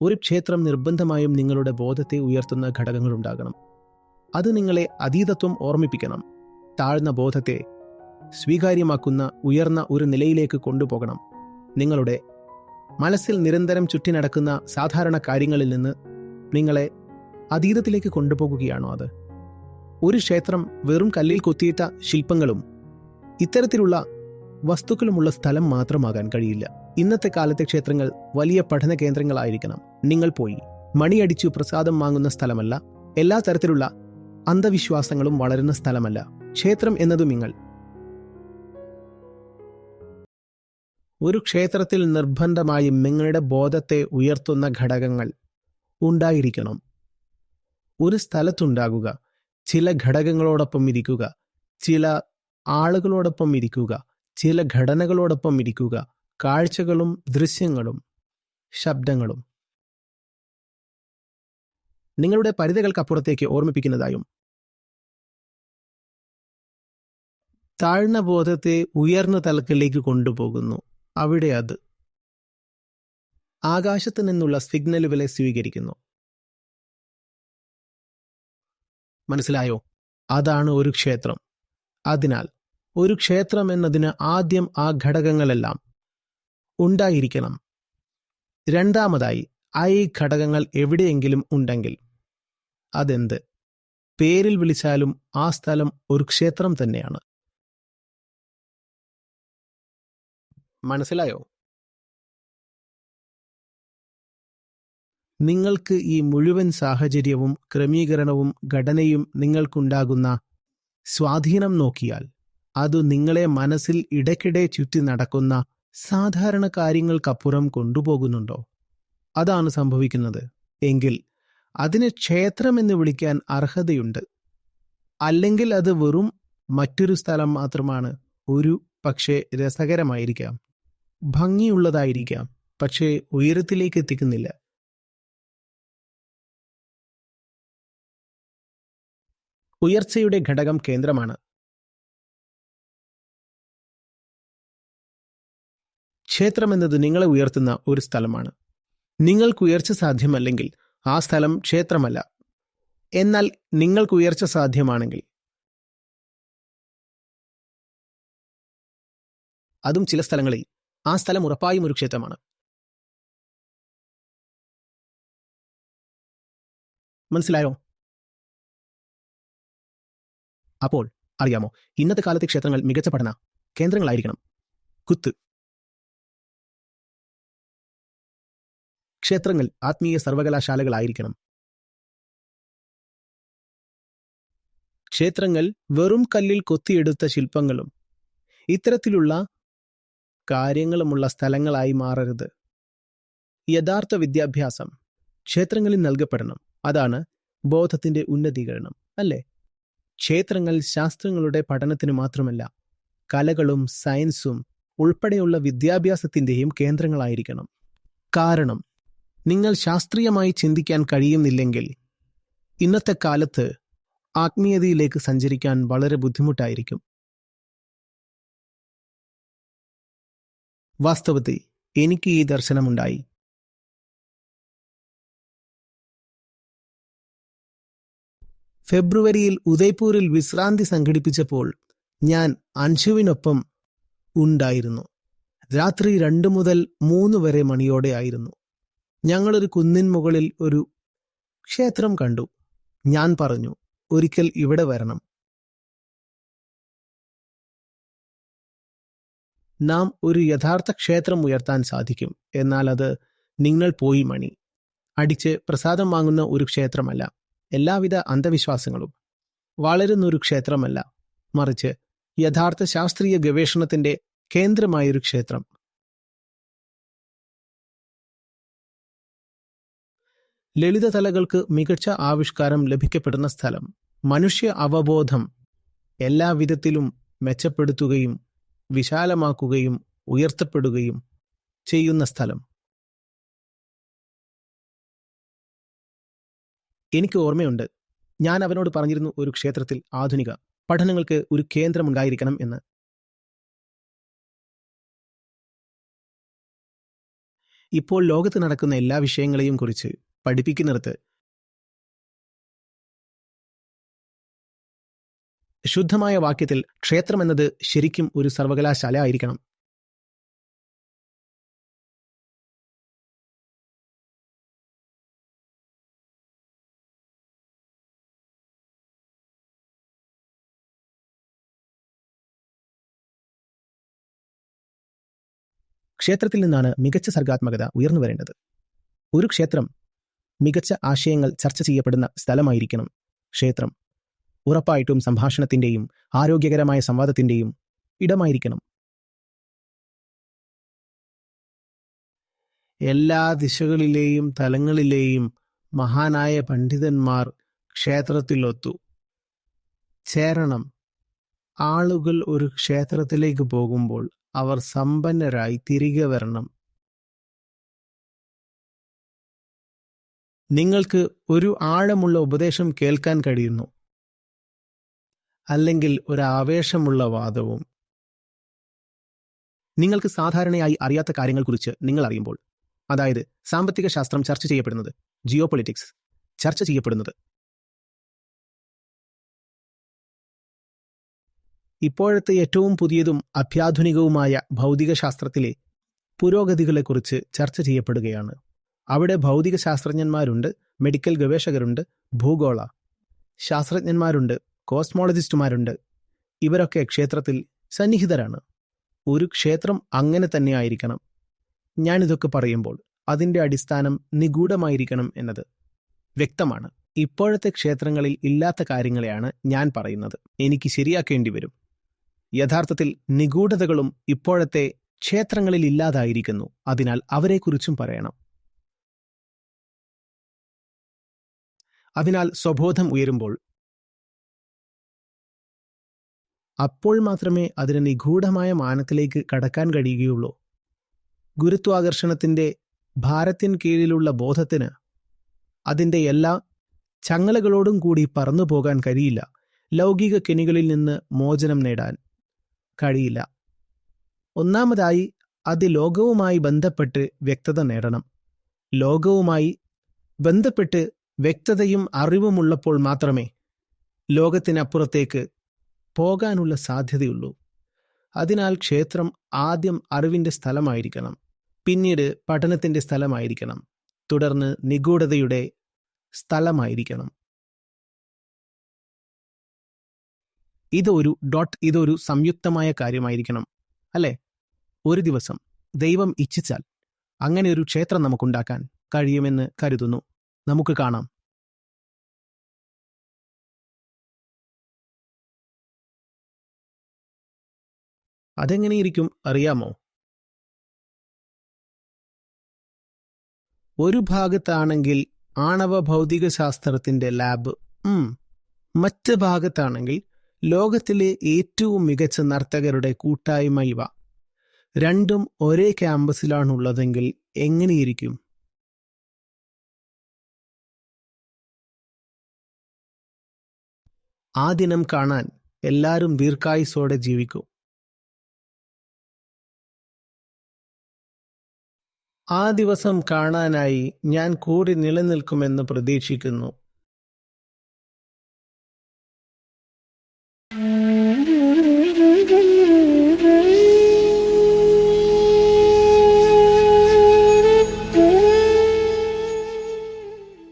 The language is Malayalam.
ഒരു ക്ഷേത്രം നിർബന്ധമായും നിങ്ങളുടെ ബോധത്തെ ഉയർത്തുന്ന ഘടകങ്ങളുണ്ടാകണം. അത് നിങ്ങളെ അതീതത്വം ഓർമ്മിപ്പിക്കണം. താഴ്ന്ന ബോധത്തെ സ്വീകാര്യമാക്കുന്ന ഉയർന്ന ഒരു നിലയിലേക്ക് കൊണ്ടുപോകണം. നിങ്ങളുടെ മനസ്സിൽ നിരന്തരം ചുറ്റി നടക്കുന്ന സാധാരണ കാര്യങ്ങളിൽ നിന്ന് നിങ്ങളെ അതീതത്തിലേക്ക് കൊണ്ടുപോകുകയാണോ അത്? ഒരു ക്ഷേത്രം വെറും കല്ലിൽ കൊത്തിയിട്ട ശില്പങ്ങളും ഇത്തരത്തിലുള്ള വസ്തുക്കളുമുള്ള സ്ഥലം മാത്രമാകാൻ കഴിയില്ല. ഇന്നത്തെ കാലത്തെ ക്ഷേത്രങ്ങൾ വലിയ പഠന കേന്ദ്രങ്ങളായിരിക്കണം. നിങ്ങൾ പോയി മണിയടിച്ചു പ്രസാദം വാങ്ങുന്ന സ്ഥലമല്ല. എല്ലാ തരത്തിലുള്ള അന്ധവിശ്വാസങ്ങളും വളരുന്ന സ്ഥലമല്ല. ക്ഷേത്രം എന്നതു നിങ്ങൾ ഒരു ക്ഷേത്രത്തിൽ നിർബന്ധമായും നിങ്ങളുടെ ബോധത്തെ ഉയർത്തുന്ന ഘടകങ്ങൾ ഉണ്ടായിരിക്കണം. ഒരു സ്ഥലത്തുണ്ടാകുക, ചില ഘടകങ്ങളോടൊപ്പം ഇരിക്കുക, ചില ആളുകളോടൊപ്പം ഇരിക്കുക, ചില ഘടനകളോടൊപ്പം ഇരിക്കുക, കാഴ്ചകളും ദൃശ്യങ്ങളും ശബ്ദങ്ങളും നിങ്ങളുടെ പരിധികൾക്കപ്പുറത്തേക്ക് ഓർമ്മിപ്പിക്കുന്നതായും താഴ്ന്ന ബോധത്തെ ഉയർന്ന തലത്തിലേക്ക് കൊണ്ടുപോകുന്നു. അവിടെ അത് ആകാശത്ത് നിന്നുള്ള സിഗ്നലുകളെ സ്വീകരിക്കുന്നു. മനസ്സിലായോ? അതാണ് ഒരു ക്ഷേത്രം. അതിനാൽ ഒരു ക്ഷേത്രം എന്നതിന് ആദ്യം ആ ഘടകങ്ങളെല്ലാം ഉണ്ടായിരിക്കണം. രണ്ടാമതായി, ഈ ഘടകങ്ങൾ എവിടെയെങ്കിലും ഉണ്ടെങ്കിൽ അതെന്ത് പേരിൽ വിളിച്ചാലും ആ സ്ഥലം ഒരു ക്ഷേത്രം തന്നെയാണ്. മനസ്സിലായോ? നിങ്ങൾക്ക് ഈ മുഴുവൻ സാഹചര്യവും ക്രമീകരണവും ഘടനയും നിങ്ങൾക്കുണ്ടാകുന്ന സ്വാധീനം നോക്കിയാൽ അത് നിങ്ങളെ മനസ്സിൽ ഇടയ്ക്കിടെ ചുറ്റി നടക്കുന്ന സാധാരണ കാര്യങ്ങൾക്കപ്പുറം കൊണ്ടുപോകുന്നുണ്ടോ? അതാണ് സംഭവിക്കുന്നത് എങ്കിൽ അതിന് ക്ഷേത്രമെന്ന് വിളിക്കാൻ അർഹതയുണ്ട്. അല്ലെങ്കിൽ അത് വെറും മറ്റൊരു സ്ഥലം മാത്രമാണ്. ഒരു പക്ഷേ രസകരമായിരിക്കാം, ഭംഗിയുള്ളതായിരിക്കാം, പക്ഷേ ഉയരത്തിലേക്ക് എത്തിക്കുന്നില്ല. ഉയർച്ചയുടെ ഘടകം കേന്ദ്രമാണ്. ക്ഷേത്രമെന്നത് നിങ്ങളെ ഉയർത്തുന്ന ഒരു സ്ഥലമാണ്. നിങ്ങൾക്ക് ഉയർച്ച സാധ്യമല്ലെങ്കിൽ ആ സ്ഥലം ക്ഷേത്രമല്ല. എന്നാൽ നിങ്ങൾക്ക് ഉയർച്ച സാധ്യമാണെങ്കിൽ അതും ചില സ്ഥലങ്ങളിൽ ആ സ്ഥലം ഉറപ്പായും ഒരു ക്ഷേത്രമാണ്. മനസ്സിലായോ? അപ്പോൾ അറിയാമോ, ഇന്നത്തെ കാലത്തെ ക്ഷേത്രങ്ങൾ മികച്ച പഠന കേന്ദ്രങ്ങളായിരിക്കണം. ക്ഷേത്രങ്ങൾ ആത്മീയ സർവകലാശാലകളായിരിക്കണം. ക്ഷേത്രങ്ങൾ വെറും കല്ലിൽ കൊത്തിയെടുത്ത ശില്പങ്ങളും ഇത്തരത്തിലുള്ള കാര്യങ്ങളുമുള്ള സ്ഥലങ്ങളായി മാറരുത്. യഥാർത്ഥ വിദ്യാഭ്യാസം ക്ഷേത്രങ്ങളിൽ നൽകപ്പെടണം. അതാണ് ബോധത്തിന്റെ ഉന്നതീകരണം, അല്ലേ? ക്ഷേത്രങ്ങൾ ശാസ്ത്രങ്ങളുടെ പഠനത്തിന് മാത്രമല്ല, കലകളും സയൻസും ഉൾപ്പെടെയുള്ള വിദ്യാഭ്യാസത്തിൻ്റെയും കേന്ദ്രങ്ങളായിരിക്കണം. കാരണം നിങ്ങൾ ശാസ്ത്രീയമായി ചിന്തിക്കാൻ കഴിയുന്നില്ലെങ്കിൽ ഇന്നത്തെ കാലത്ത് ആത്മീയതയിലേക്ക് സഞ്ചരിക്കാൻ വളരെ ബുദ്ധിമുട്ടായിരിക്കും. വാസ്തവത്തിൽ എനിക്ക് ഈ ദർശനമുണ്ടായി. ഫെബ്രുവരിയിൽ ഉദയ്പൂരിൽ വിശ്രാന്തി സംഘടിപ്പിച്ചപ്പോൾ ഞാൻ അൻഷുവിനൊപ്പം ഉണ്ടായിരുന്നു. രാത്രി 2 മുതൽ 3 വരെ മണിയോടെ ആയിരുന്നു. ഞങ്ങളൊരു കുന്നിൻ മുകളിൽ ഒരു ക്ഷേത്രം കണ്ടു. ഞാൻ പറഞ്ഞു, ഒരിക്കൽ ഇവിടെ വരണം. നാം ഒരു യഥാർത്ഥ ക്ഷേത്രം ഉയർത്താൻ സാധിക്കും. എന്നാൽ അത് നിങ്ങൾ പോയി മണി അടിച്ച് പ്രസാദം വാങ്ങുന്ന ഒരു ക്ഷേത്രമല്ല. എല്ലാവിധ അന്ധവിശ്വാസങ്ങളും വളരുന്നൊരു ക്ഷേത്രമല്ല, മറിച്ച് യഥാർത്ഥ ശാസ്ത്രീയ ഗവേഷണത്തിന്റെ കേന്ദ്രമായൊരു ക്ഷേത്രം. ലളിതകലകൾക്ക് മികച്ച ആവിഷ്കാരം ലഭിക്കപ്പെടുന്ന സ്ഥലം. മനുഷ്യ അവബോധം എല്ലാവിധത്തിലും മെച്ചപ്പെടുത്തുകയും വിശാലമാക്കുകയും ഉയർത്തപ്പെടുകയും ചെയ്യുന്ന സ്ഥലം. എനിക്ക് ഓർമ്മയുണ്ട്, ഞാൻ അവനോട് പറഞ്ഞിരുന്നു ഒരു ക്ഷേത്രത്തിൽ ആധുനിക പഠനങ്ങൾക്ക് ഒരു കേന്ദ്രമുണ്ടായിരിക്കണം എന്ന്. ഇപ്പോൾ ലോകത്ത് നടക്കുന്ന എല്ലാ വിഷയങ്ങളെയും കുറിച്ച് പഠിപ്പിക്കുന്നിടത്ത് ശുദ്ധമായ വാക്യത്തിൽ ക്ഷേത്രമെന്നത് ശരിക്കും ഒരു സർവകലാശാല ആയിരിക്കണം. ക്ഷേത്രത്തിൽ നിന്നാണ് മികച്ച സർഗാത്മകത ഉയർന്നു വരേണ്ടത്. ഒരു ക്ഷേത്രം മികച്ച ആശയങ്ങൾ ചർച്ച ചെയ്യപ്പെടുന്ന സ്ഥലമായിരിക്കണം. ക്ഷേത്രം ഉറപ്പായിട്ടും സംഭാഷണത്തിന്റെയും ആരോഗ്യകരമായ സംവാദത്തിന്റെയും ഇടമായിരിക്കണം. എല്ലാ ദിശകളിലെയും തലങ്ങളിലെയും മഹാനായ പണ്ഡിതന്മാർ ക്ഷേത്രത്തിലൊത്തു ചേരണം. ആളുകൾ ഒരു ക്ഷേത്രത്തിലേക്ക് പോകുമ്പോൾ അവർ സമ്പന്നരായി തിരികെ വരണം. നിങ്ങൾക്ക് ഒരു ആഴമുള്ള ഉപദേശം കേൾക്കാൻ കഴിയുന്നു, അല്ലെങ്കിൽ ഒരു ആവേശമുള്ള വാദവും. നിങ്ങൾക്ക് സാധാരണയായി അറിയാത്ത കാര്യങ്ങളെക്കുറിച്ച് നിങ്ങൾ അറിയുമ്പോൾ, അതായത് സാമ്പത്തിക ശാസ്ത്രം ചർച്ച ചെയ്യപ്പെടുന്നത്, ജിയോ പൊളിറ്റിക്സ് ചർച്ച ചെയ്യപ്പെടുന്നത്, ഇപ്പോഴത്തെ ഏറ്റവും പുതിയതും അത്യാധുനികവുമായ ഭൗതികശാസ്ത്രത്തിലെ പുരോഗതികളെക്കുറിച്ച് ചർച്ച ചെയ്യപ്പെടുകയാണ്. അവിടെ ഭൗതിക ശാസ്ത്രജ്ഞന്മാരുണ്ട്, മെഡിക്കൽ ഗവേഷകരുണ്ട്, ഭൂഗോള ശാസ്ത്രജ്ഞന്മാരുണ്ട്, കോസ്മോളജിസ്റ്റുമാരുണ്ട്. ഇവരൊക്കെ ക്ഷേത്രത്തിൽ സന്നിഹിതരാണ്. ഒരു ക്ഷേത്രം അങ്ങനെ തന്നെ ആയിരിക്കണം. ഞാനിതൊക്കെ പറയുമ്പോൾ അതിൻ്റെ അടിസ്ഥാനം നിഗൂഢമായിരിക്കണം എന്നത് വ്യക്തമാണ്. ഇപ്പോഴത്തെ ക്ഷേത്രങ്ങളിൽ ഇല്ലാത്ത കാര്യങ്ങളെയാണ് ഞാൻ പറയുന്നത്. എനിക്ക് ശരിയാക്കേണ്ടി വരും. യഥാർത്ഥത്തിൽ നിഗൂഢതകളും ഇപ്പോഴത്തെ ക്ഷേത്രങ്ങളിൽ ഇല്ലാതായിരിക്കുന്നു. അതിനാൽ അവരെക്കുറിച്ചും പറയണം. അതിനാൽ സ്വബോധം ഉയരുമ്പോൾ അപ്പോൾ മാത്രമേ അതിന് നിഗൂഢമായ മാനത്തിലേക്ക് കടക്കാൻ കഴിയുകയുള്ളൂ. ഗുരുത്വാകർഷണത്തിന്റെ ഭാരത്തിന് കീഴിലുള്ള ബോധത്തിന് അതിൻ്റെ എല്ലാ ചങ്ങലകളോടും കൂടി പറന്നു പോകാൻ കഴിയില്ല. ലൗകിക കെണികളിൽ നിന്ന് മോചനം നേടാൻ കഴിയില്ല. ഒന്നാമതായി അത് ലോകവുമായി ബന്ധപ്പെട്ട് വ്യക്തത നേടണം. ലോകവുമായി ബന്ധപ്പെട്ട് വ്യക്തതയും അറിവുമുള്ളപ്പോൾ മാത്രമേ ലോകത്തിനപ്പുറത്തേക്ക് പോകാനുള്ള സാധ്യതയുള്ളൂ. അതിനാൽ ക്ഷേത്രം ആദ്യം അറിവിൻ്റെ സ്ഥലമായിരിക്കണം, പിന്നീട് പഠനത്തിൻ്റെ സ്ഥലമായിരിക്കണം, തുടർന്ന് നിഗൂഢതയുടെ സ്ഥലമായിരിക്കണം. ഇതൊരു സംയുക്തമായ കാര്യമായിരിക്കണം, അല്ലേ? ഒരു ദിവസം ദൈവം ഇച്ഛിച്ചാൽ അങ്ങനെ ഒരു ക്ഷേത്രം നമുക്കുണ്ടാക്കാൻ കഴിയുമെന്ന് കരുതുന്നു. നമുക്ക് കാണാം. അതെങ്ങനെയിരിക്കും അറിയാമോ? ഒരു ഭാഗത്താണെങ്കിൽ ആണവ ഭൗതികശാസ്ത്രത്തിന്റെ ലാബ്, മറ്റ് ഭാഗത്താണെങ്കിൽ ലോകത്തിലെ ഏറ്റവും മികച്ച നർത്തകരുടെ കൂട്ടായ്മ. ഇവ രണ്ടും ഒരേ ക്യാമ്പസിലാണുള്ളതെങ്കിൽ എങ്ങനെയിരിക്കും? ആ ദിനം കാണാൻ എല്ലാവരും ദീർഘായുസ്സോടെ ജീവിക്കും. ആ ദിവസം കാണാനായി ഞാൻ കൂടി നിലനിൽക്കുമെന്ന് പ്രതീക്ഷിക്കുന്നു.